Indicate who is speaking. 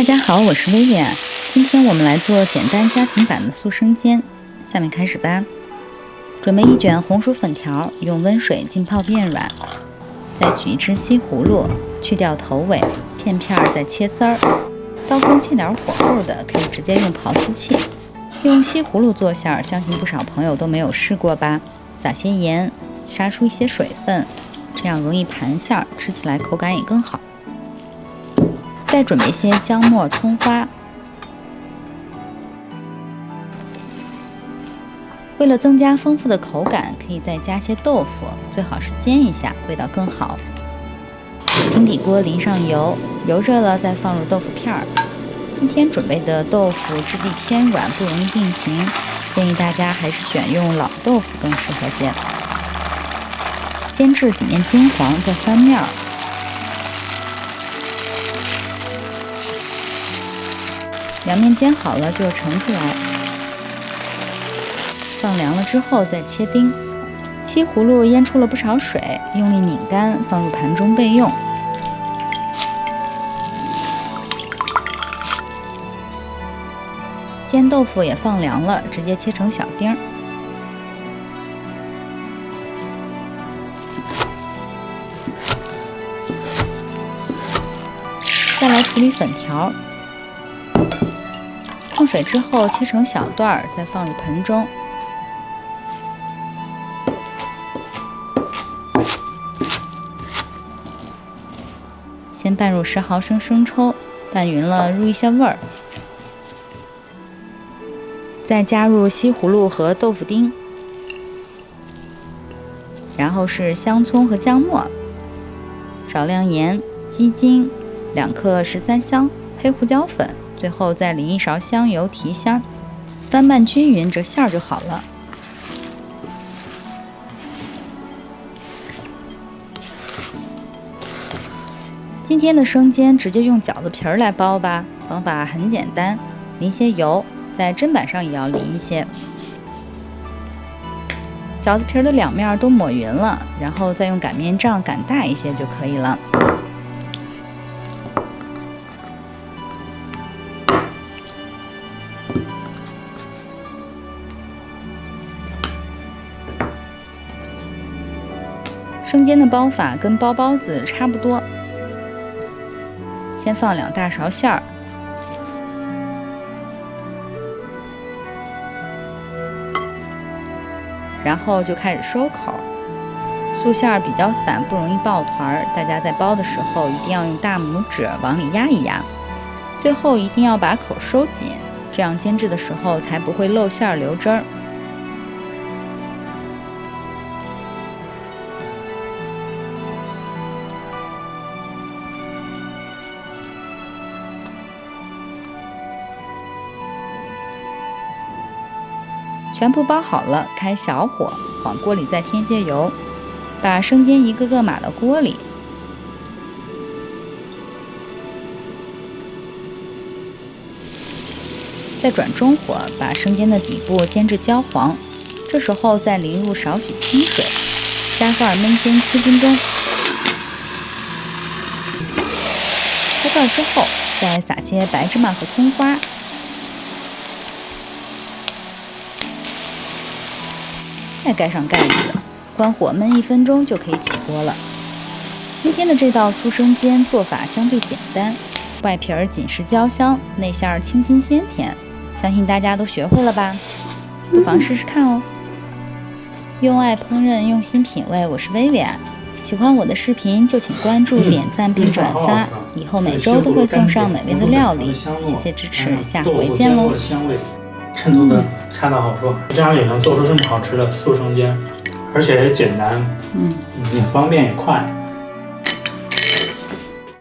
Speaker 1: 家好，我是薇薇。今天我们来做简单家庭版的素生煎，下面开始吧。准备1卷红薯粉条，用温水浸泡变软。再取1只西葫芦，去掉头尾，片片再切丝儿。刀工欠点火候的，可以直接用刨丝器。用西葫芦做馅儿，相信不少朋友都没有试过吧？撒些盐，杀出一些水分，这样容易盘馅儿，吃起来口感也更好。再准备些姜末、葱花。为了增加丰富的口感，可以再加些豆腐，最好是煎一下，味道更好。平底锅淋上油，油热了再放入豆腐片儿。今天准备的豆腐质地偏软，不容易定型，建议大家还是选用老豆腐更适合些。煎至底面金黄，再翻面儿。两面煎好了就盛出来，放凉了之后再切丁。西葫芦腌出了不少水，用力拧干，放入盘中备用。煎豆腐也放凉了，直接切成小丁。再来处理粉条。控水之后切成小段，再放入盆中。先拌入10毫升生抽，拌匀了入一下味儿。再加入西葫芦和豆腐丁，然后是香葱和姜末，少量盐、鸡精、2克13香、黑胡椒粉。最后再淋1勺香油提香，翻拌均匀，这馅儿就好了。今天的生煎直接用饺子皮儿来包吧，方法很简单，淋些油，在砧板上也要淋一些。饺子皮儿的2面都抹匀了，然后再用擀面杖擀大一些就可以了。生煎的包法跟包包子差不多，先放2大勺馅儿，然后就开始收口。素馅儿比较散，不容易抱团，大家在包的时候一定要用大拇指往里压一压，最后一定要把口收紧，这样煎制的时候才不会漏馅儿流汁儿。全部包好了，开小火，往锅里再添些油，把生煎一个个码到锅里。再转中火，把生煎的底部煎至焦黄，这时候再淋入少许清水，加盖焖煎7分钟。开盖之后，再撒些白芝麻和葱花。再盖上盖子，关火焖1分钟就可以起锅了。今天的这道素生煎做法相对简单，外皮儿紧实焦香，内馅儿清新鲜甜，相信大家都学会了吧？不妨试试看哦。用爱烹饪，用心品味，我是薇薇。喜欢我的视频就请关注、点赞并转发，以后每周都会送上美味的料理，谢谢支持，下回见喽。
Speaker 2: 衬托的恰到好说，家里能做出这么好吃的素生煎，而且也简单，也方便也快。